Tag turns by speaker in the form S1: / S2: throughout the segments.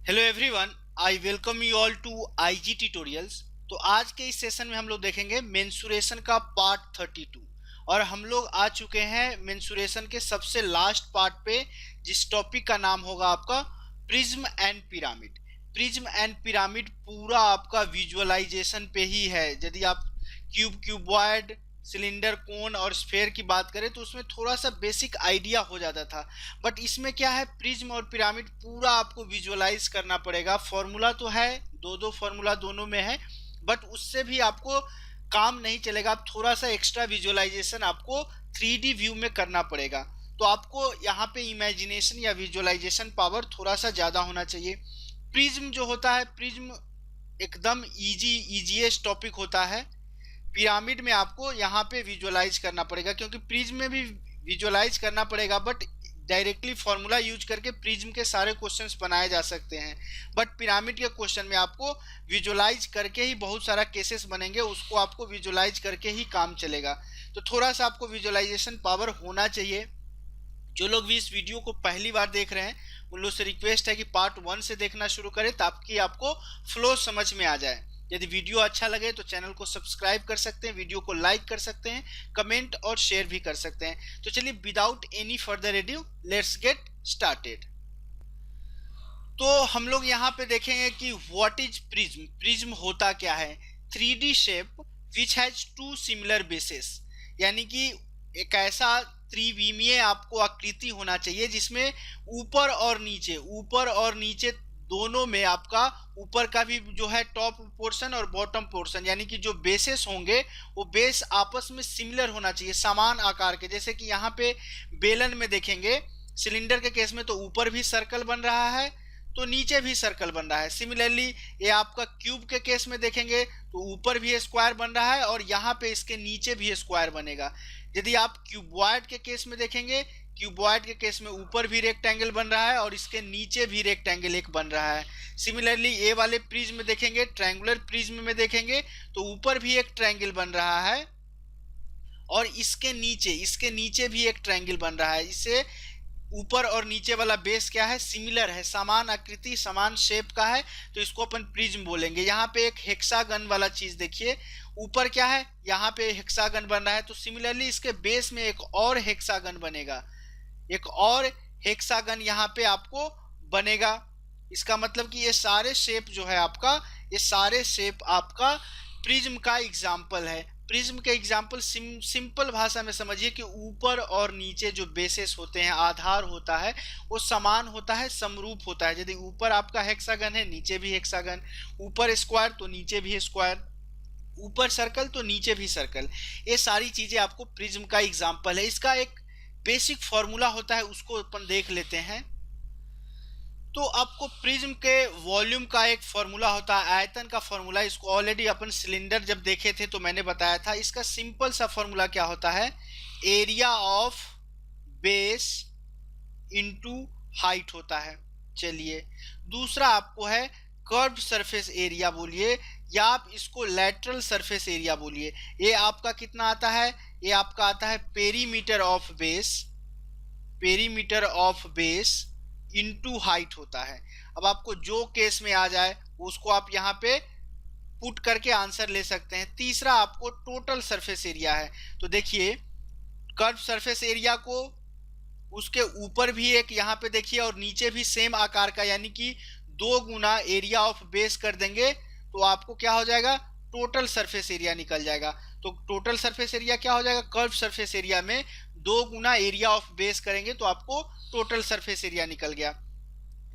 S1: Hello everyone, I welcome you all to IG tutorials. तो आज के इस सेशन में हम लोग देखेंगे मेंसुरेशन का पार्ट 32 और हम लोग आ चुके हैं मेंसुरेशन के सबसे लास्ट पार्ट पे, जिस टॉपिक का नाम होगा आपका prism and pyramid. Prism and pyramid पूरा आपका विजुअलाइजेशन पे ही है। यदि आप क्यूबॉइड, सिलेंडर, कोन और स्फेयर की बात करें तो उसमें थोड़ा सा बेसिक आइडिया हो जाता था, बट इसमें क्या है, प्रिज्म और पिरामिड पूरा आपको विजुअलाइज करना पड़ेगा। फॉर्मूला तो है, दो फॉर्मूला दोनों में है, बट उससे भी आपको काम नहीं चलेगा। आप थोड़ा सा एक्स्ट्रा विजुअलाइजेशन आपको 3D व्यू में करना पड़ेगा। तो आपको यहाँ पे इमेजिनेशन या विजुअलाइजेशन पावर थोड़ा सा ज़्यादा होना चाहिए। प्रिज्म जो होता है, प्रिज्म एकदम इजीएस्ट टॉपिक होता है। पिरामिड में आपको यहाँ पे विजुअलाइज करना पड़ेगा, क्योंकि प्रिज्म में भी विजुअलाइज करना पड़ेगा, बट डायरेक्टली फॉर्मूला यूज करके प्रिज्म के सारे क्वेश्चंस बनाए जा सकते हैं। बट पिरामिड के क्वेश्चन में आपको विजुअलाइज करके ही बहुत सारा केसेस बनेंगे, उसको आपको विजुअलाइज करके ही काम चलेगा। तो थोड़ा सा आपको विजुअलाइजेशन पावर होना चाहिए। जो लोग भी इस वीडियो को पहली बार देख रहे हैं उन लोग से रिक्वेस्ट है कि पार्ट 1 से देखना शुरू करें, ताकि आपको फ्लो समझ में आ जाए। यदि वीडियो अच्छा लगे तो चैनल को सब्सक्राइब कर सकते हैं, वीडियो को लाइक कर सकते हैं, कमेंट और शेयर भी कर सकते हैं। तो चलिए without any further edu let's get started. तो हम लोग यहाँ पे देखेंगे कि व्हाट इज प्रिज्म। प्रिज्म होता क्या है? 3D shape which has two similar bases, यानी कि एक ऐसा त्रिविमीय आपको आकृति होना चाहिए जिसमें ऊपर और नीचे दोनों में आपका ऊपर का भी जो है टॉप पोर्शन और बॉटम पोर्शन, यानी कि जो बेसेस होंगे वो बेस आपस में सिमिलर होना चाहिए, समान आकार के। जैसे कि यहाँ पे बेलन में देखेंगे, सिलेंडर के केस में तो ऊपर भी सर्कल बन रहा है तो नीचे भी सर्कल बन रहा है। सिमिलरली ये आपका क्यूब के केस में देखेंगे तो ऊपर भी स्क्वायर बन रहा है और यहाँ पे इसके नीचे भी स्क्वायर बनेगा। यदि आप क्यूबॉइड के केस में देखेंगे, क्यूबॉइड के केस में ऊपर भी रेक्टेंगल बन रहा है और इसके नीचे भी रेक्टेंगल एक बन रहा है। सिमिलरली ए वाले प्रिज्म में देखेंगे, ट्रायंगुलर प्रिज्म में देखेंगे तो ऊपर भी एक ट्रायंगल बन रहा है और इसके नीचे भी एक ट्रायंगल बन रहा है। इससे ऊपर और नीचे वाला बेस क्या है, सिमिलर है, समान आकृति समान शेप का है, तो इसको अपन प्रिज्म बोलेंगे। यहाँ पे एक हेक्सागन वाला चीज देखिए, ऊपर क्या है, यहाँ पे हेक्सागन बन रहा है, तो सिमिलरली इसके बेस में एक और हेक्सागन बनेगा, एक और हेक्सागन यहाँ पे आपको बनेगा। इसका मतलब कि ये सारे शेप जो है आपका, ये सारे शेप आपका प्रिज्म का एग्जाम्पल है। प्रिज्म के एग्जाम्पल सिंपल भाषा में समझिए कि ऊपर और नीचे जो बेसिस होते हैं, आधार होता है, वो समान होता है, समरूप होता है। यदि ऊपर आपका हेक्सागन है, नीचे भी हेक्सागन, ऊपर स्क्वायर तो नीचे भी स्क्वायर, ऊपर सर्कल तो नीचे भी सर्कल। ये सारी चीजें आपको प्रिज्म का एग्जाम्पल है। इसका एक बेसिक फॉर्मूला होता है, उसको अपन देख लेते हैं। तो आपको प्रिज्म के वॉल्यूम का एक फॉर्मूला होता है, आयतन का फॉर्मूला। इसको ऑलरेडी अपन सिलेंडर जब देखे थे तो मैंने बताया था। इसका सिंपल सा फॉर्मूला क्या होता है, area of base into height होता है। चलिए, दूसरा आपको है कर्व्ड सरफेस एरिया बोलिए, या आप इसको लैटरल सरफेस एरिया बोलिए। ये आपका कितना आता है, ये आपका आता है perimeter of base, perimeter of base into height होता है। अब आपको जो केस में आ जाए उसको आप यहाँ पे पुट करके आंसर ले सकते हैं। तीसरा आपको टोटल सरफेस एरिया है। तो देखिए, कर्व सरफेस एरिया को उसके ऊपर भी एक यहाँ पे देखिए और नीचे भी सेम आकार का, यानी कि 2 गुना एरिया ऑफ बेस कर देंगे तो आपको क्या हो जाएगा, टोटल सरफेस एरिया निकल जाएगा। तो टोटल सरफेस एरिया क्या हो जाएगा, कर्व सरफेस एरिया में 2 गुना एरिया ऑफ बेस करेंगे तो आपको टोटल सरफेस एरिया निकल गया।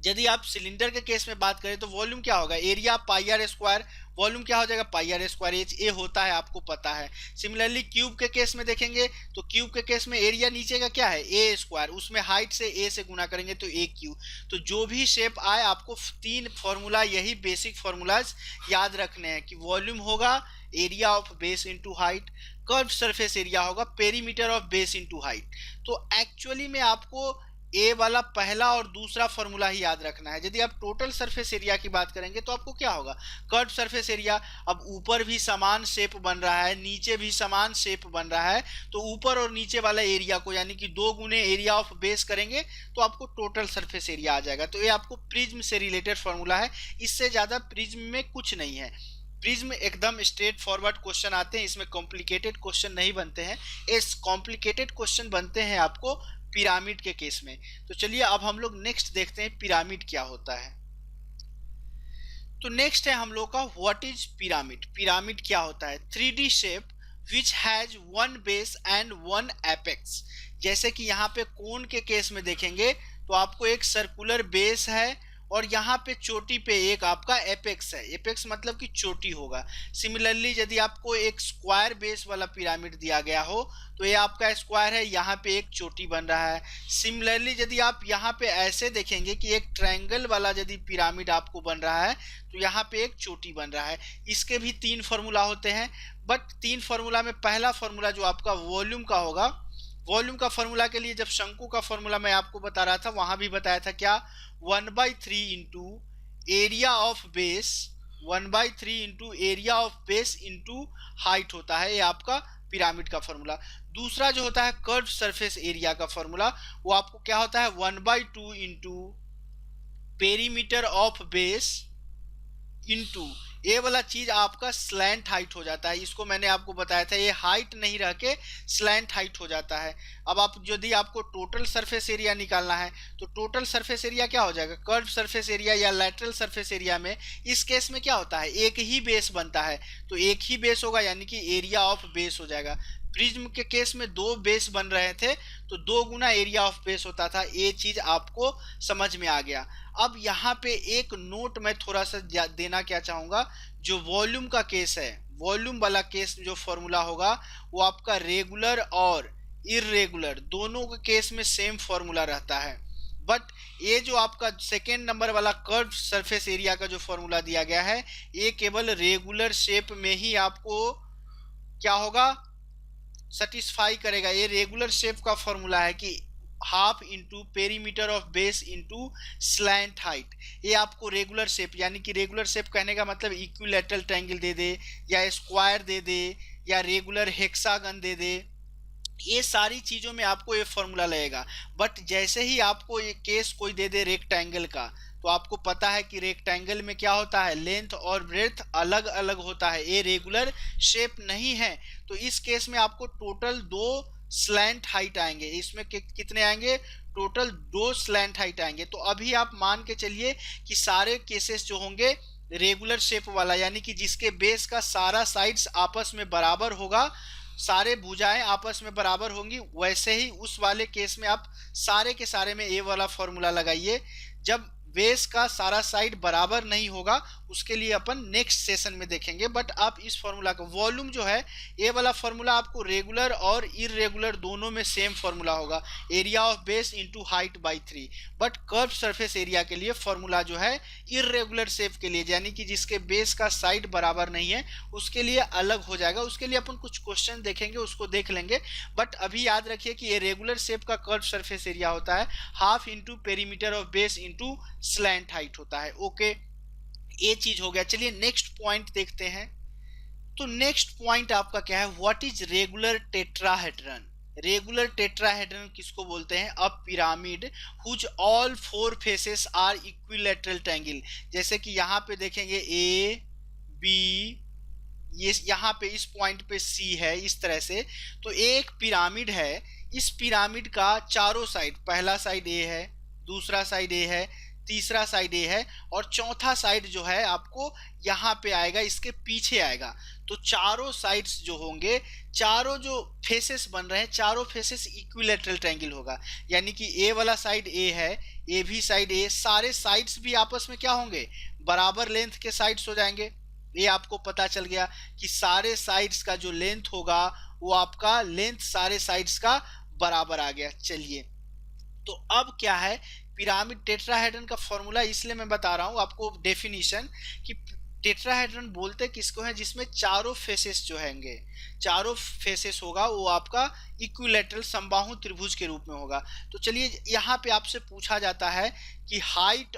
S1: यदि आप सिलेंडर के केस में बात करें तो वॉल्यूम क्या होगा, area pi r square, volume क्या हो जाएगा, पाई आर स्क्वायर। एच ए होता है, आपको पता है। सिमिलरली क्यूब के केस में देखेंगे तो क्यूब के केस में एरिया नीचे का क्या है, ए स्क्वायर, उसमें हाइट से ए से गुना करेंगे तो ए क्यू। तो जो भी शेप आए आपको 3 फॉर्मूला, यही बेसिक फॉर्मूलाज याद रखने हैं कि वॉल्यूम होगा area of base into height, curve surface area होगा perimeter of base into height. तो एक्चुअली में आपको ए वाला पहला और दूसरा फॉर्मूला ही याद रखना है। यदि आप टोटल सरफेस एरिया की बात करेंगे तो आपको क्या होगा, कर्व सरफेस एरिया। अब ऊपर भी समान शेप बन रहा है, नीचे भी समान शेप बन रहा है, तो ऊपर और नीचे वाला एरिया को यानी कि 2 गुने एरिया ऑफ बेस करेंगे तो आपको टोटल सरफेस एरिया आ जाएगा। तो ये आपको प्रिज्म से रिलेटेड फॉर्मूला है, इससे ज्यादा प्रिज्म में कुछ नहीं है। प्रिज्म एकदम स्ट्रेट फॉरवर्ड क्वेश्चन आते हैं, इसमें कॉम्प्लिकेटेड क्वेश्चन नहीं बनते हैं। इस कॉम्प्लिकेटेड क्वेश्चन बनते हैं आपको पिरामिड के केस में। तो चलिए अब हम लोग नेक्स्ट देखते हैं पिरामिड क्या होता है। तो नेक्स्ट है हम लोग का व्हाट इज पिरामिड। पिरामिड क्या होता है, 3D shape which has one base and one apex. जैसे कि यहाँ पे कोन के केस में देखेंगे तो आपको एक सर्कुलर बेस है और यहाँ पे चोटी पे एक आपका एपेक्स है। एपेक्स मतलब कि चोटी होगा। सिमिलरली यदि आपको एक स्क्वायर बेस वाला पिरामिड दिया गया हो तो ये आपका स्क्वायर है, यहाँ पे एक चोटी बन रहा है। सिमिलरली यदि आप यहाँ पे ऐसे देखेंगे कि एक ट्रायंगल वाला यदि पिरामिड आपको बन रहा है तो यहाँ पे एक चोटी बन रहा है। इसके भी 3 फॉर्मूला होते हैं, बट 3 फॉर्मूला में पहला फॉर्मूला जो आपका वॉल्यूम का होगा, वॉल्यूम का फॉर्मूला के लिए जब शंकु का फॉर्मूला मैं आपको बता रहा था वहां भी बताया था क्या, 1/3 into area of base, 1/3 into area of base into height होता है। ये आपका पिरामिड का फॉर्मूला। दूसरा जो होता है कर्व सरफेस एरिया का फॉर्मूला, वो आपको क्या होता है, 1/2 into perimeter of base into ये वाला चीज आपका स्लैंट हाइट हो जाता है। इसको मैंने आपको बताया था, ये हाइट नहीं रह के स्लैंट हाइट हो जाता है। अब आप यदि आपको टोटल सरफेस एरिया निकालना है तो टोटल सरफेस एरिया क्या हो जाएगा, कर्व सरफेस एरिया या लैटरल सरफेस एरिया में इस केस में क्या होता है, एक ही बेस बनता है, तो एक ही बेस होगा यानी कि एरिया ऑफ बेस हो जाएगा। प्रिज्म के केस में 2 बेस बन रहे थे तो 2 गुना एरिया ऑफ बेस होता था। ये चीज आपको समझ में आ गया। अब यहाँ पे एक नोट मैं थोड़ा सा देना क्या चाहूंगा, जो वॉल्यूम का केस है, वॉल्यूम वाला केस जो फॉर्मूला होगा वो आपका रेगुलर और इर्रेगुलर दोनों के केस में सेम फॉर्मूला रहता है। बट ये जो आपका सेकेंड नंबर वाला कर्व सरफेस एरिया का जो फॉर्मूला दिया गया है, ये केवल रेगुलर शेप में ही आपको क्या होगा, सेटिस्फाई करेगा। ये रेगुलर शेप का फॉर्मूला है कि half into perimeter of base into slant height. ये आपको रेगुलर शेप, यानी कि रेगुलर शेप कहने का मतलब इक्विलैटरल ट्रायंगल दे दे या स्क्वायर दे दे या रेगुलर हेक्सागन दे दे, ये सारी चीजों में आपको ये फॉर्मूला लगेगा। बट जैसे ही आपको ये केस कोई दे दे रेक्टेंगल का, तो आपको पता है कि रेक्टेंगल में क्या होता है, लेंथ और ब्रेड्थ अलग अलग होता है, ये रेगुलर शेप नहीं है। तो इस केस में आपको टोटल 2 स्लैंट हाइट आएंगे। इसमें कितने आएंगे, टोटल 2 स्लैंट हाइट आएंगे। तो अभी आप मान के चलिए कि सारे केसेस जो होंगे रेगुलर शेप वाला, यानी कि जिसके बेस का सारा साइड्स आपस में बराबर होगा, सारे भुजाएं आपस में बराबर होंगी, वैसे ही उस वाले केस में आप सारे के सारे में ये वाला फॉर्मूला लगाइए। जब बेस का सारा साइड बराबर नहीं होगा उसके लिए अपन नेक्स्ट सेशन में देखेंगे। बट आप इस फॉर्मूला का वॉल्यूम जो है, ये वाला फॉर्मूला आपको रेगुलर और इररेगुलर दोनों में सेम फॉर्मूला होगा, area of base into height by 3। But curve surface area के लिए फॉर्मूला जो है इररेगुलर शेप के लिए, यानी कि जिसके बेस का साइड बराबर नहीं है, उसके लिए अलग हो जाएगा। उसके लिए अपन कुछ क्वेश्चन देखेंगे, उसको देख लेंगे। बट अभी याद रखिए कि ये रेगुलर शेप का कर्व सरफेस एरिया होता है, half into perimeter of base into slant height होता है। ओके, ये चीज हो गया। चलिए नेक्स्ट पॉइंट देखते हैं। तो नेक्स्ट पॉइंट आपका क्या है, what is regular tetrahedron. Regular tetrahedron किसको बोलते हैं, a pyramid whose all 4 faces are equilateral triangle. जैसे कि यहाँ पे देखेंगे ए बी, ये यहाँ पे इस पॉइंट पे सी है, इस तरह से। तो एक पिरामिड है, इस पिरामिड का चारों साइड, पहला साइड ए है, दूसरा साइड ए है, तीसरा साइड ए है और चौथा साइड जो है आपको यहाँ पे आएगा, इसके पीछे आएगा। तो चारों साइड्स जो होंगे, चारों जो फेसेस बन रहे हैं, चारों फेसेस इक्विलैटरल ट्रायंगल होगा। यानी कि ए वाला साइड ए है, ए भी साइड ए, सारे साइड्स भी आपस में क्या होंगे, बराबर लेंथ के साइड्स हो जाएंगे। ये आपको पता चल गया कि सारे साइड्स का जो लेंथ होगा वो आपका लेंथ सारे साइड्स का बराबर आ गया। चलिए, तो अब क्या है, पिरामिड टेट्राहेड्रन का फॉर्मूला इसलिए मैं बता रहा हूं आपको डेफिनेशन कि टेट्राहेड्रन बोलते किसको है, जिसमें चारों फेसेस जो हैंगे, चारों फेसेस होगा वो आपका इक्विलैटरल समबाहु त्रिभुज के रूप में होगा। तो चलिए यहाँ पे आपसे पूछा जाता है कि हाइट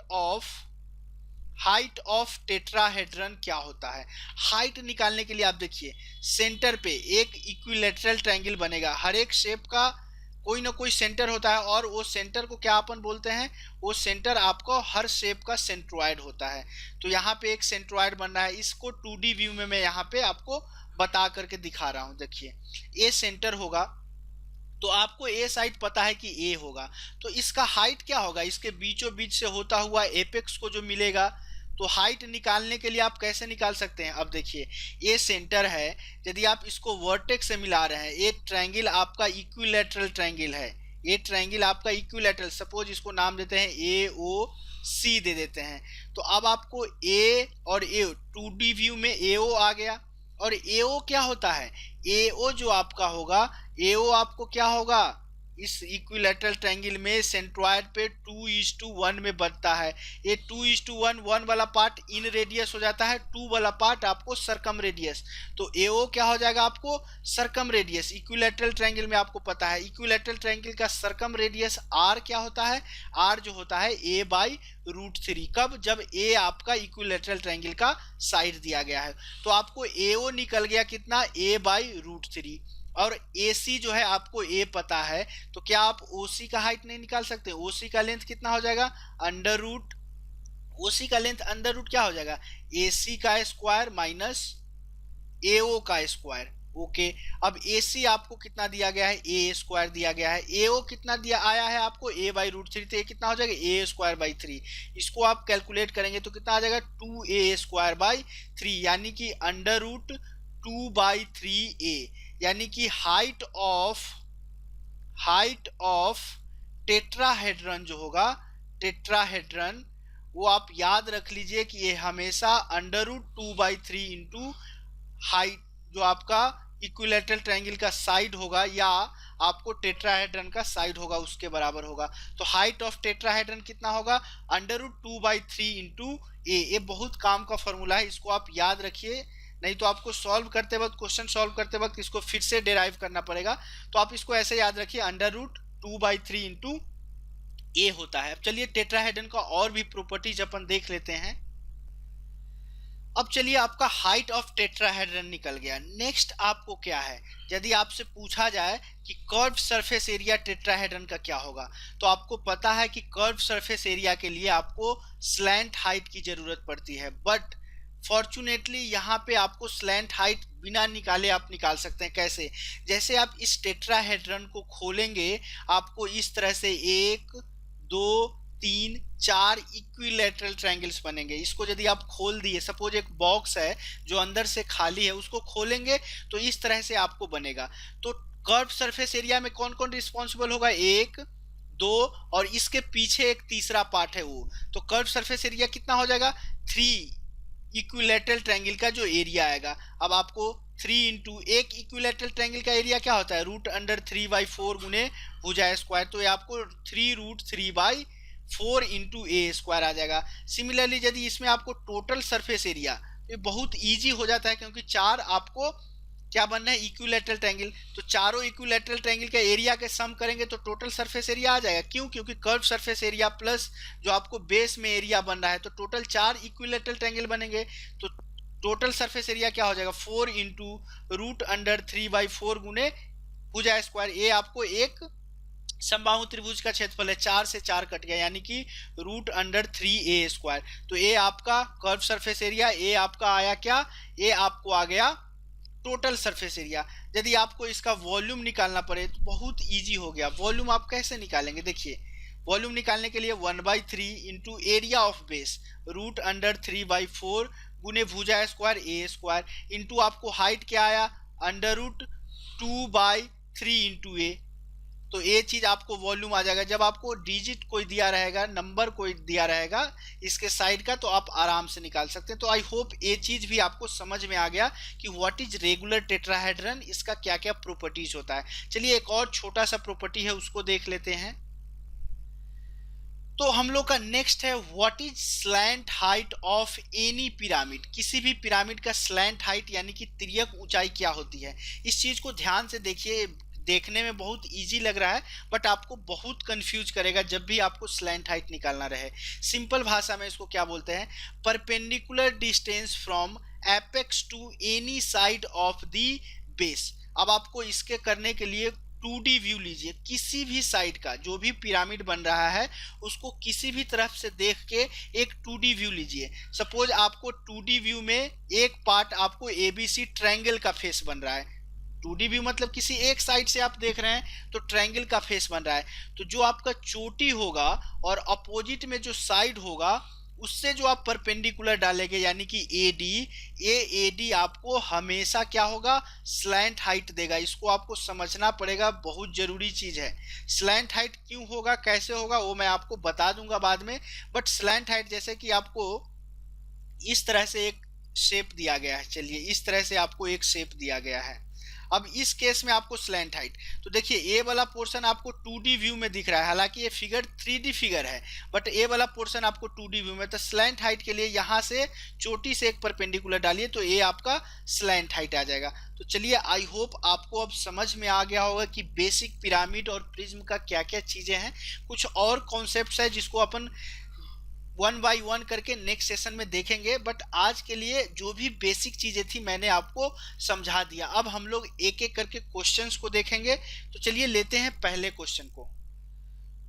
S1: ऑफ टेट्राहेड्रन क्या होता है। हाइट निकालने के लिए आप देखिए सेंटर पे एक इक्विलैटरल ट्रायंगल बनेगा, हर एक शेप का कोई ना कोई सेंटर होता है और वो सेंटर को क्या अपन बोलते हैं, वो सेंटर आपको हर शेप का सेंट्रोइड होता है। तो यहाँ पे एक सेंट्रोइड बन रहा है, इसको 2D व्यू में मैं यहाँ पे आपको बता करके दिखा रहा हूँ। देखिए ए सेंटर होगा तो आपको ए साइड पता है कि ए होगा, तो इसका हाइट क्या होगा, इसके बीचों बीच से होता हुआ एपेक्स को जो मिलेगा। तो हाइट निकालने के लिए आप कैसे निकाल सकते हैं, अब देखिए ये सेंटर है, यदि आप इसको वर्टेक्स से मिला रहे हैं, ये ट्रायंगल आपका इक्विलैटरल ट्रायंगल है, ये ट्रायंगल आपका इक्विलैटरल, सपोज इसको नाम देते हैं ए ओ सी दे देते हैं। तो अब आपको ए और ए 2D व्यू में ए ओ आ गया, और ए ओ क्या होता है, ए ओ जो आपका होगा, ए ओ आपको क्या होगा, इस इक्विलैटरल ट्रायंगल में सेंट्रोइड पे 2:1 में बनता है। ये 2:1 1 वाला पार्ट इन रेडियस हो जाता है, 2 वाला पार्ट आपको सरकम रेडियस। तो एओ क्या हो जाएगा आपको, सरकम रेडियस। इक्विलैटरल ट्रायंगल में आपको पता है इक्विलैटरल ट्रायंगल का सरकम रेडियस आर क्या होता है, आर जो होता है a/√3। कब, जब ए आपका इक्विलैटरल ट्रायंगल का साइड दिया गया है। तो आपको एओ निकल गया कितना, a/√3। और AC जो है आपको A पता है, तो क्या आप OC का हाइट नहीं निकाल सकते, OC का लेंथ कितना हो जाएगा, OC का लेंथ अंडर रूट क्या हो जाएगा, AC का स्क्वायर माइनस AO का स्क्वायर। ओके, अब AC आपको कितना दिया गया है, A स्क्वायर दिया गया है, AO कितना दिया आया है आपको, a/√3, तो ये कितना हो जाएगा, a²/3। इसको आप कैलकुलेट करेंगे तो कितना आ जाएगा, 2a²/3, यानी कि √2/3a, यानी कि हाइट ऑफ टेट्राहेड्रन जो होगा, टेट्राहेड्रन वो आप याद रख लीजिए कि ये हमेशा √2/3 इंटू हाइट जो आपका इक्विलैटरल ट्रायंगल का साइड होगा या आपको टेट्राहेड्रन का साइड होगा उसके बराबर होगा। तो हाइट ऑफ टेट्राहेड्रन कितना होगा, √2/3 इंटू ए। ये बहुत काम का फॉर्मूला है, इसको आप याद रखिए, नहीं तो आपको सॉल्व करते वक्त, क्वेश्चन सॉल्व करते वक्त इसको फिर से डेराइव करना पड़ेगा। तो आप इसको ऐसे याद रखिए, √2/3 इंटू ए होता है। अब चलिए टेट्राहेड्रन का और भी प्रॉपर्टीज अपन देख लेते हैं। अब चलिए आपका हाइट ऑफ टेट्राहेड्रन निकल गया। नेक्स्ट आपको क्या है, यदि आपसे पूछा जाए कि कर्व सरफेस एरिया टेट्राहेड्रन का क्या होगा, तो आपको पता है कि कर्व सरफेस एरिया के लिए आपको स्लैंट हाइट की जरूरत पड़ती है, बट फॉर्चुनेटली यहाँ पे आपको स्लैंट हाइट बिना निकाले आप निकाल सकते हैं। कैसे, जैसे आप इस टेट्राहेड्रन को खोलेंगे, आपको इस तरह से 1 2 3 4 इक्विलैटरल ट्रायंगल्स बनेंगे। इसको यदि आप खोल दिए, सपोज एक बॉक्स है जो अंदर से खाली है, उसको खोलेंगे तो इस तरह से आपको बनेगा। तो कर्व सरफेस एरिया में कौन कौन रिस्पॉन्सिबल होगा, 1 2 और इसके पीछे एक तीसरा पार्ट है वो। तो कर्व सरफेस एरिया कितना हो जाएगा, 3 इक्विलैटरल ट्रायंगल का जो एरिया आएगा। अब आपको 3 इंटू एक इक्विलैटरल ट्रायंगल का एरिया क्या होता है, √3/4 गुने भुजा स्क्वायर। तो ये आपको 3√3/4 इंटू ए स्क्वायर आ जाएगा। सिमिलरली यदि इसमें आपको टोटल सरफेस एरिया, ये बहुत इजी हो जाता है क्योंकि 4 आपको क्या बनना है, इक्विलैटरल ट्रायंगल। तो चारों इक्विलैटरल ट्रायंगल का एरिया के सम करेंगे तो टोटल सरफेस एरिया आ जाएगा। क्यों, क्योंकि कर्व सरफेस एरिया प्लस जो आपको बेस में एरिया बन रहा है, तो टोटल 4 इक्विलैटरल ट्रायंगल बनेंगे। तो टोटल सरफेस एरिया क्या हो जाएगा, 4 इंटू √3/4 गुने भुजा स्क्वायर। ये आपको एक समबाहु त्रिभुज का क्षेत्रफल है, 4 से 4 कट गया, यानी कि √3a²। तो ये आपका कर्व सरफेस एरिया, ये आपका आया क्या, ये आपको आ गया टोटल सरफेस एरिया। यदि आपको इसका वॉल्यूम निकालना पड़े तो बहुत इजी हो गया। वॉल्यूम आप कैसे निकालेंगे, देखिए वॉल्यूम निकालने के लिए 1/3 इंटू एरिया ऑफ बेस √3/4 गुने भुजा स्क्वायर ए स्क्वायर इंटू आपको हाइट क्या आया, √2/3 इंटू ए। तो ये चीज आपको वॉल्यूम आ जाएगा। जब आपको डिजिट कोई दिया रहेगा, नंबर कोई दिया रहेगा इसके साइड का, तो आप आराम से निकाल सकते हैं। तो आई होप ये चीज भी आपको समझ में आ गया कि व्हाट इज रेगुलर टेट्राहेड्रन, इसका क्या क्या प्रॉपर्टीज होता है। चलिए एक और छोटा सा प्रॉपर्टी है उसको देख लेते हैं। तो हम लोग का नेक्स्ट है what is slant height of any pyramid. किसी भी पिरामिड का स्लैंट हाइट यानी कि तिर्यक ऊंचाई क्या होती है। इस चीज को ध्यान से देखिए, देखने में बहुत इजी लग रहा है बट आपको बहुत कंफ्यूज करेगा जब भी आपको स्लैंट हाइट निकालना रहे। सिंपल भाषा में इसको क्या बोलते हैं, perpendicular distance from apex to any side of the base. अब आपको इसके करने के लिए 2D व्यू लीजिए, किसी भी साइड का जो भी पिरामिड बन रहा है उसको किसी भी तरफ से देख के एक 2D व्यू लीजिए। सपोज आपको 2D व्यू में एक पार्ट आपको ABC ट्रायंगल का फेस बन रहा है। 2D व्यू मतलब किसी एक साइड से आप देख रहे हैं तो ट्रायंगल का फेस बन रहा है, तो जो आपका चोटी होगा और अपोजिट में जो साइड होगा उससे जो आप परपेंडिकुलर डालेंगे यानी कि AD आपको हमेशा क्या होगा, स्लैंट हाइट देगा। इसको आपको समझना पड़ेगा, बहुत जरूरी चीज है। स्लैंट हाइट क्यों होगा, कैसे होगा वो मैं आपको बता दूंगा बाद में। बट स्लैंट हाइट जैसे कि आपको इस तरह से एक शेप दिया गया है, चलिए इस तरह से आपको एक शेप दिया गया है। अब इस केस में आपको स्लैंट हाइट, तो देखिए ए वाला पोर्शन आपको 2D व्यू में दिख रहा है, हालांकि ये फिगर 3D फिगर है बट ए वाला पोर्शन आपको 2D व्यू में। तो स्लैंट हाइट के लिए यहाँ से चोटी से एक परपेंडिकुलर डालिए तो ये आपका स्लैंट हाइट आ जाएगा। तो चलिए आई होप आपको अब समझ में आ गया होगा कि बेसिक पिरामिड और प्रिज्म का क्या क्या चीजें हैं। कुछ और कॉन्सेप्ट्स है जिसको अपन 1 बाय 1 करके नेक्स्ट सेशन में देखेंगे, बट आज के लिए जो भी बेसिक चीजें थी मैंने आपको समझा दिया। अब हम लोग एक एक करके क्वेश्चंस को देखेंगे। तो चलिए लेते हैं पहले क्वेश्चन को।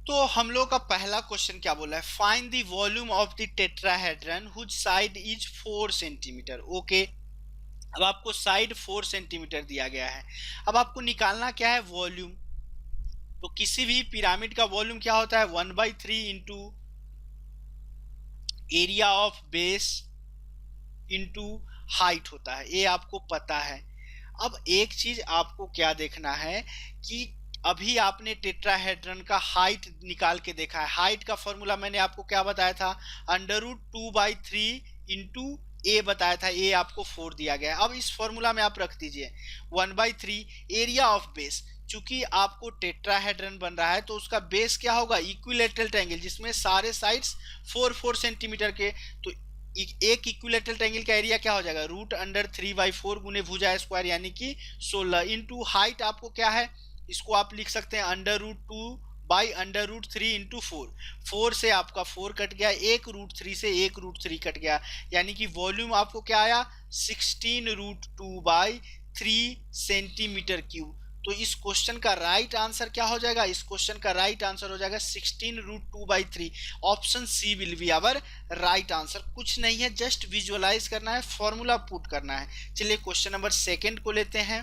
S1: तो हम लोग का पहला क्वेश्चन क्या बोला है, find the volume of the tetrahedron whose side is 4 centimetre. Okay, अब आपको साइड 4 सेंटीमीटर दिया गया है। अब आपको निकालना क्या है, वॉल्यूम। तो किसी भी पिरामिड का वॉल्यूम क्या होता है, 1/3 into area of base into height होता है, ये आपको पता है। अब एक चीज आपको क्या देखना है कि अभी आपने टेट्राहेड्रन का हाइट निकाल के देखा है। हाइट का फॉर्मूला मैंने आपको क्या बताया था, √2/3 इंटू ए बताया था, ए आपको 4 दिया गया है। अब इस फॉर्मूला में आप रख दीजिए 1/3 एरिया ऑफ बेस। चूंकि आपको टेट्राहेड्रन बन रहा है तो उसका बेस क्या होगा, इक्विलैटरल ट्रायंगल जिसमें सारे साइड्स 4 सेंटीमीटर के। तो एक इक्विलैटरल ट्रायंगल का एरिया क्या हो जाएगा, √3/4 गुने भुजा स्क्वायर यानी कि 16 इंटू हाइट आपको क्या है, इसको आप लिख सकते हैं √2/√3 इंटू 4 से आपका 4 कट गया, एक √3 से एक √3 कट गया, यानी कि वॉल्यूम आपको क्या आया 16√2/3 सेंटीमीटर क्यूब। तो इस क्वेश्चन का राइट आंसर क्या हो जाएगा, इस क्वेश्चन का राइट आंसर हो जाएगा 16√2/3। Option C will be our right answer. कुछ नहीं है, जस्ट विजुअलाइज करना है, फॉर्मूला पुट करना है। चलिए क्वेश्चन नंबर सेकंड को लेते हैं।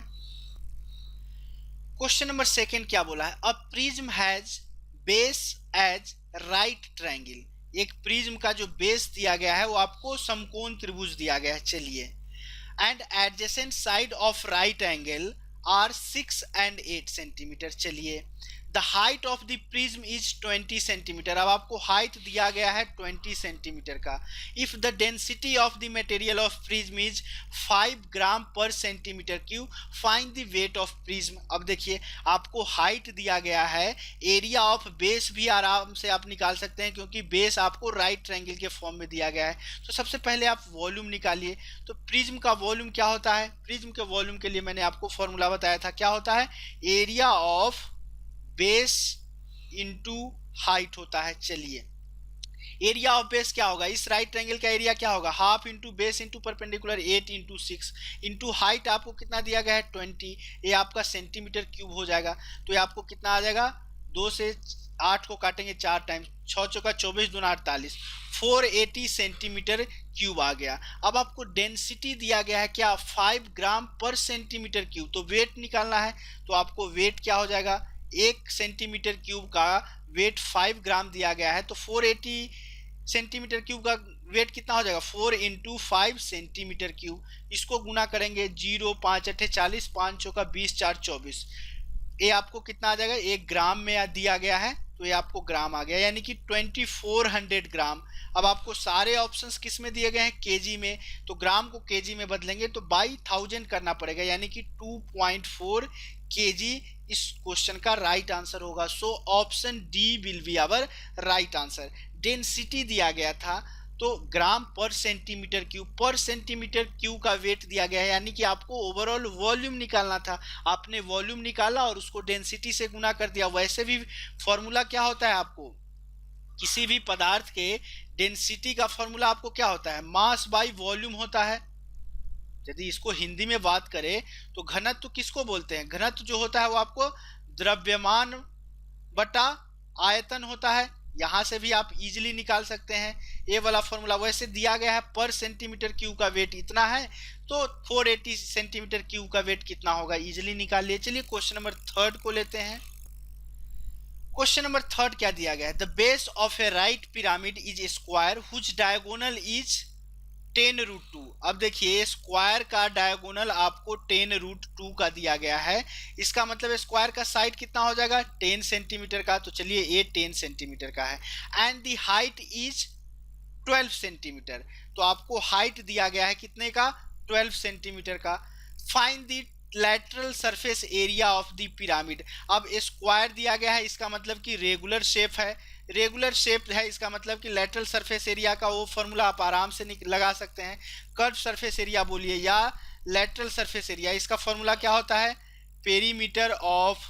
S1: क्वेश्चन नंबर सेकंड क्या बोला है, a prism has base as right triangle. एक प्रिज्म का जो बेस दिया गया है वो आपको समकोण त्रिभुज दिया गया है। चलिए, and adjacent side of right angle are 6 and 8 centimetre. चलिए, the height of the prism is 20 centimetre. अब आपको हाइट दिया गया है 20 सेंटीमीटर का। If the density of the material of prism is 5 gram per centimetre cube, find the weight of prism. अब देखिए, आपको हाइट दिया गया है, एरिया ऑफ बेस भी आराम से आप निकाल सकते हैं क्योंकि बेस आपको राइट ट्रायंगल के फॉर्म में दिया गया है। तो सबसे पहले आप वॉल्यूम निकालिए। तो प्रिज्म का वॉल्यूम क्या होता है, प्रिज्म के वॉल्यूम के लिए मैंने आपको फॉर्मूला बताया था, क्या होता है, area of base into height होता है। चलिए, एरिया ऑफ बेस क्या होगा, इस राइट ट्रायंगल का एरिया क्या होगा, half into base into perpendicular 8 into 6 into height आपको कितना दिया गया है 20, ये आपका सेंटीमीटर क्यूब हो जाएगा। तो ये आपको कितना आ जाएगा, 2 से 8 को काटेंगे 4 टाइम, 6 चौका 24 दूना 48, 480 सेंटीमीटर क्यूब आ गया। अब आपको डेंसिटी दिया गया है क्या, 5 ग्राम पर सेंटीमीटर क्यूब। तो वेट निकालना है, तो आपको वेट क्या हो जाएगा, 1 सेंटीमीटर क्यूब का वेट 5 ग्राम दिया गया है। तो 480 सेंटीमीटर क्यूब का वेट कितना हो जाएगा, 4 इंटू 5 सेंटीमीटर क्यूब। इसको गुना करेंगे, 0 5 8 40, 5 चौका 20, 4 24, ये आपको कितना आ जाएगा, 1 ग्राम में दिया गया है तो ये आपको ग्राम आ गया, यानी कि 2400 ग्राम। अब आपको सारे ऑप्शंस किस में दिए गए हैं, केजी में। तो ग्राम को केजी में बदलेंगे तो बाई 1000 करना पड़ेगा, यानी कि 2.4 केजी इस क्वेश्चन का राइट आंसर होगा। So option D will be our right answer. Density दिया गया था तो ग्राम पर सेंटीमीटर क्यूब का वेट दिया गया है, यानी कि आपको ओवरऑल वॉल्यूम निकालना था। आपने वॉल्यूम निकाला और उसको डेंसिटी से गुना कर दिया। वैसे भी फॉर्मूला क्या होता है, आपको किसी भी पदार्थ के डेंसिटी का फॉर्मूला आपको क्या होता है, मास बाय वॉल्यूम होता है। यदि इसको हिंदी में बात करें तो घनत्व किसको बोलते हैं, घनत्व जो होता है वो आपको द्रव्यमान बटा आयतन होता है। यहां से भी आप इजीली निकाल सकते हैं ये वाला फॉर्मूला। वैसे दिया गया है पर सेंटीमीटर क्यूब का वेट इतना है, तो 480 सेंटीमीटर क्यूब का वेट कितना होगा, इजीली निकाल लिए। चलिए क्वेश्चन नंबर थर्ड को लेते हैं। क्वेश्चन नंबर थर्ड क्या दिया गया है, the base of A right pyramid is square हुच diagonal is 10√2। अब देखिए स्क्वायर का डायगोनल आपको 10√2 का दिया गया है। इसका मतलब स्क्वायर का साइड कितना हो जाएगा, 10 सेंटीमीटर का। तो चलिए ये 10 सेंटीमीटर का है। And the height is 12 centimetre. तो आपको हाइट दिया गया है कितने का, 12 सेंटीमीटर का। Find the lateral surface area of the pyramid. अब स्क्वायर दिया गया है, इसका मतलब कि रेगुलर शेप है। रेगुलर शेप है इसका मतलब कि लैटरल सरफेस एरिया का वो फॉर्मूला आप आराम से लगा सकते हैं। कर्व सरफेस एरिया बोलिए या लैटरल सरफेस एरिया, इसका फॉर्मूला क्या होता है, perimeter of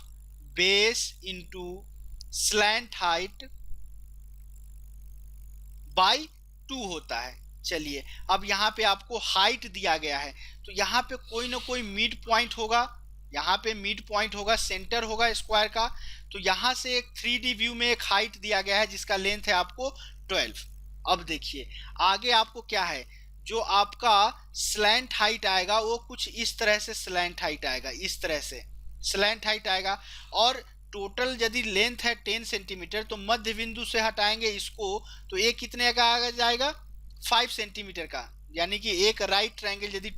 S1: base into slant height bye 2 होता है। चलिए अब यहाँ पे आपको हाइट दिया गया है, तो यहाँ पे कोई ना कोई मिड पॉइंट होगा। यहाँ पे मिड पॉइंट होगा, सेंटर होगा स्क्वायर का। तो यहाँ से एक 3D व्यू में एक हाइट दिया गया है जिसका लेंथ है आपको 12। अब देखिए आगे आपको क्या है, जो आपका स्लैंट हाइट आएगा वो कुछ इस तरह से स्लैंट हाइट आएगा, इस तरह से स्लैंट हाइट आएगा। और टोटल यदि लेंथ है 10 सेंटीमीटर, तो मध्य बिंदु से हटाएंगे इसको तो ये कितने का आ जाएगा, 5 सेंटीमीटर का। यानी कि एक राइट ट्रायंगल यदि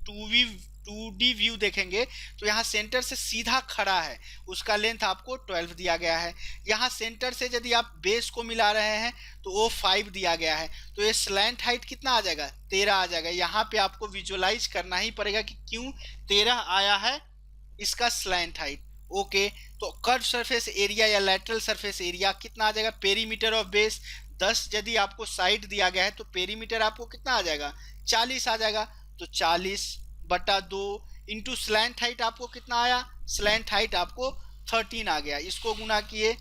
S1: 2D व्यू देखेंगे तो यहाँ सेंटर से सीधा खड़ा है, उसका लेंथ आपको 12 दिया गया है। यहाँ सेंटर से यदि आप बेस को मिला रहे हैं तो वो 5 दिया गया है। तो ये स्लैंट हाइट कितना आ जाएगा, 13 आ जाएगा। यहाँ पे आपको विजुअलाइज करना ही पड़ेगा कि क्यों 13 आया है इसका स्लैंट हाइट। ओके, तो कर्व सरफेस एरिया या लैटरल सरफेस एरिया कितना आ जाएगा, पेरीमीटर ऑफ बेस 10 यदि आपको साइड दिया गया है तो पेरीमीटर आपको कितना आ जाएगा, 40 आ जाएगा। तो 40/2 इंटू स्लैंट हाइट आपको कितना आया, स्लैंट हाइट आपको 13 आ गया। इसको गुना किए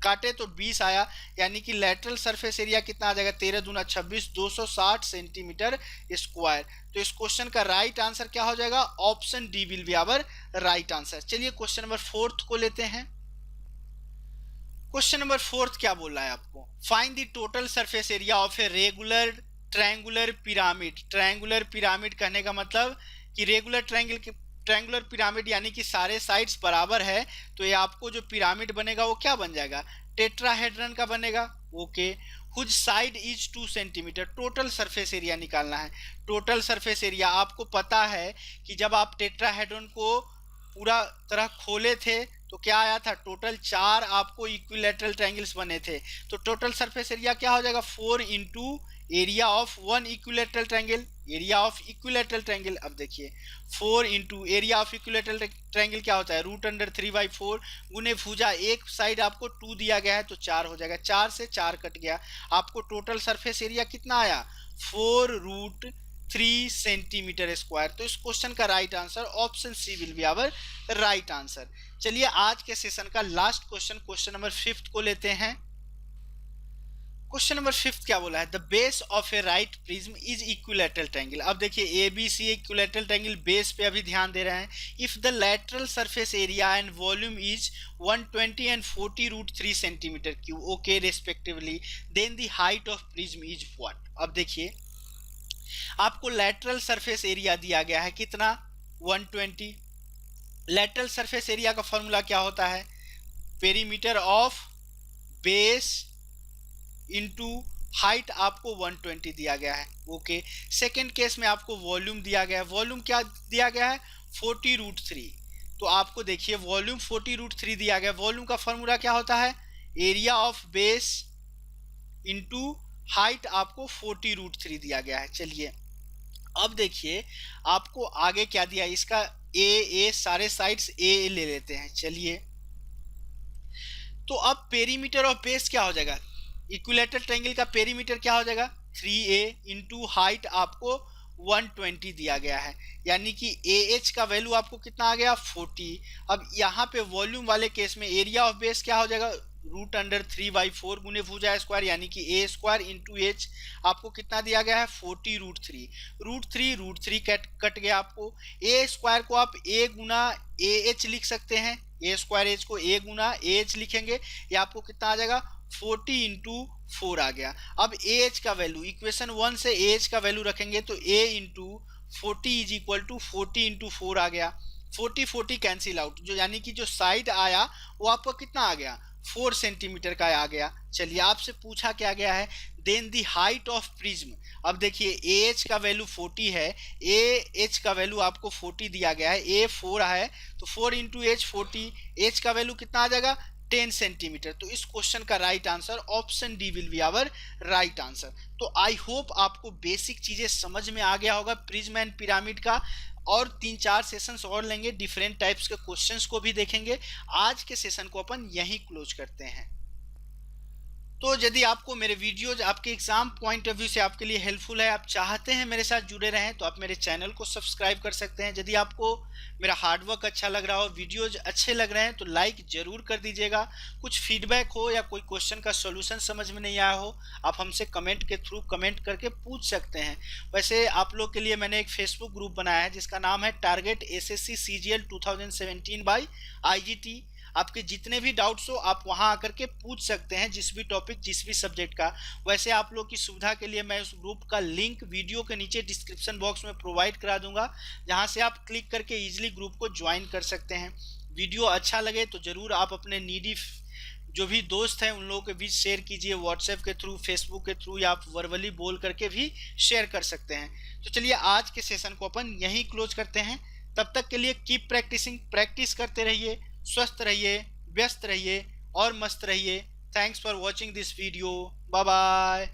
S1: काटे तो 20 आया, यानी कि लैटरल सरफेस एरिया कितना आ जाएगा, 13 दूना 26, 260 सेंटीमीटर स्क्वायर। तो इस क्वेश्चन का राइट आंसर क्या हो जाएगा, option D will be our right answer. चलिए क्वेश्चन नंबर फोर्थ को लेते हैं। क्वेश्चन नंबर फोर्थ क्या बोल रहा है आपको, find the total surface area of a regular triangular pyramid. Triangular pyramid कहने का मतलब कि रेगुलर ट्रायंगुलर पिरामिड यानी कि सारे साइड्स बराबर है, तो ये आपको जो पिरामिड बनेगा वो क्या बन जाएगा, टेट्राहेड्रन का बनेगा। Okay, whose side is 2 centimetre. Total surface area निकालना है। टोटल सरफेस एरिया आपको पता है कि जब आप टेट्राहेड्रन को पूरा तरह खोले थे तो क्या आया था, टोटल 4 आपको इक्विलैटरल ट्रायंगल्स बने थे। तो टोटल सरफेस एरिया क्या हो जाएगा, 4 into area of 1 equilateral triangle, area of equilateral triangle. अब देखिए 4 into area of equilateral triangle क्या होता है, √3/4 गुने भुजा, एक साइड आपको 2 दिया गया है तो 4 हो जाएगा, 4 से 4 कट गया। आपको टोटल सरफेस एरिया कितना आया, 4√3 सेंटीमीटर स्क्वायर। तो इस क्वेश्चन का right answer option C will be our right answer. चलिए आज के सेशन का लास्ट क्वेश्चन, क्वेश्चन नंबर 5 को लेते हैं। क्वेश्चन नंबर 5 क्या बोला है, the base of A right prism is equilateral triangle. अब देखिए ABC इक्विलैटरल ट्रायंगल, बेस पे अभी ध्यान दे रहे हैं। If the lateral surface area and volume is 120 and 40√3 centimetre cube okay respectively, then the height of prism is what. अब देखिए आपको लैटरल सरफेस एरिया दिया गया है कितना, 120। लैटरल सरफेस एरिया का फॉर्मूला क्या होता है, perimeter of base into height आपको 120 दिया गया है। ओके, सेकेंड केस में आपको वॉल्यूम दिया गया है। वॉल्यूम क्या दिया गया है, 40√3। तो आपको देखिए वॉल्यूम 40√3 दिया गया। वॉल्यूम का फॉर्मूला क्या होता है, area of base into height आपको 40√3 दिया गया है। चलिए अब देखिए आपको आगे क्या दिया, इसका ए सारे साइड्स ए ले लेते हैं। चलिए, तो अब पेरीमीटर ऑफ बेस क्या हो जाएगा, इक्विलेटरल ट्रायंगल का पेरीमीटर क्या हो जाएगा, 3a इंटू हाइट आपको 120 दिया गया है, यानी कि ए एच का वैल्यू आपको कितना आ गया, 40। अब यहाँ पे वॉल्यूम वाले केस में एरिया ऑफ बेस क्या हो जाएगा, √3/4 गुने भुजा स्क्वायर, यानी कि ए स्क्वायर इंटू एच आपको कितना दिया गया है, 40√3। √3 कट गया आपको। ए स्क्वायर को आप ए गुना ए एच लिख सकते हैं, ए स्क्वायर एच को ए गुना ए एच लिखेंगे, ये आपको कितना आ जाएगा, 40 इंटू 4 आ गया। अब ए एच का वैल्यू इक्वेशन 1 से ए एच का वैल्यू रखेंगे तो A into 40 is equal to 40 into 4 आ गया। 40 कैंसिल आउट, जो यानी कि जो साइड आया वो आपको कितना आ गया, 4 सेंटीमीटर का आ गया। चलिए, आपसे पूछा क्या गया है, then the height of prism. अब देखिए ए एच का वैल्यू 40 है, ए एच का वैल्यू आपको 40 दिया गया है, ए 4 है तो 4 इंटू एच 40, एच का वैल्यू कितना आ जाएगा, 10 सेंटीमीटर। तो इस क्वेश्चन का right answer option D will be our right answer. तो आई होप आपको बेसिक चीजें समझ में आ गया होगा प्रिज्म एंड पिरामिड का, और 3-4 सेशंस और लेंगे, डिफरेंट टाइप्स के क्वेश्चंस को भी देखेंगे। आज के सेशन को अपन यहीं क्लोज करते हैं। तो यदि आपको मेरे वीडियोज आपके एग्जाम पॉइंट ऑफ व्यू से आपके लिए हेल्पफुल है, आप चाहते हैं मेरे साथ जुड़े रहें, तो आप मेरे चैनल को सब्सक्राइब कर सकते हैं। यदि आपको मेरा हार्डवर्क अच्छा लग रहा हो, वीडियोज अच्छे लग रहे हैं, तो लाइक जरूर कर दीजिएगा। कुछ फीडबैक हो या कोई क्वेश्चन का सॉल्यूशन समझ में नहीं आया हो, आप हमसे कमेंट के थ्रू कमेंट करके पूछ सकते हैं। वैसे आप लोग के लिए मैंने एक फेसबुक ग्रुप बनाया है जिसका नाम है target SSC CGL 2017 by IGT. आपके जितने भी डाउट्स हो आप वहां आकर के पूछ सकते हैं, जिस भी टॉपिक जिस भी सब्जेक्ट का। वैसे आप लोग की सुविधा के लिए मैं उस ग्रुप का लिंक वीडियो के नीचे डिस्क्रिप्शन बॉक्स में प्रोवाइड करा दूंगा, जहां से आप क्लिक करके इजीली ग्रुप को ज्वाइन कर सकते हैं। वीडियो अच्छा लगे तो जरूर आप अपने नीडी जो भी दोस्त हैं उन लोगों के बीच शेयर कीजिए, व्हाट्सएप के थ्रू, फेसबुक के थ्रू, या आप वर्बली बोल करके भी शेयर कर सकते हैं। तो चलिए आज के सेशन को अपन यहीं क्लोज करते हैं। तब तक के लिए कीप प्रैक्टिसिंग, प्रैक्टिस करते रहिए, स्वस्थ रहिए, व्यस्त रहिए और मस्त रहिए। Thanks for watching this video. Bye bye.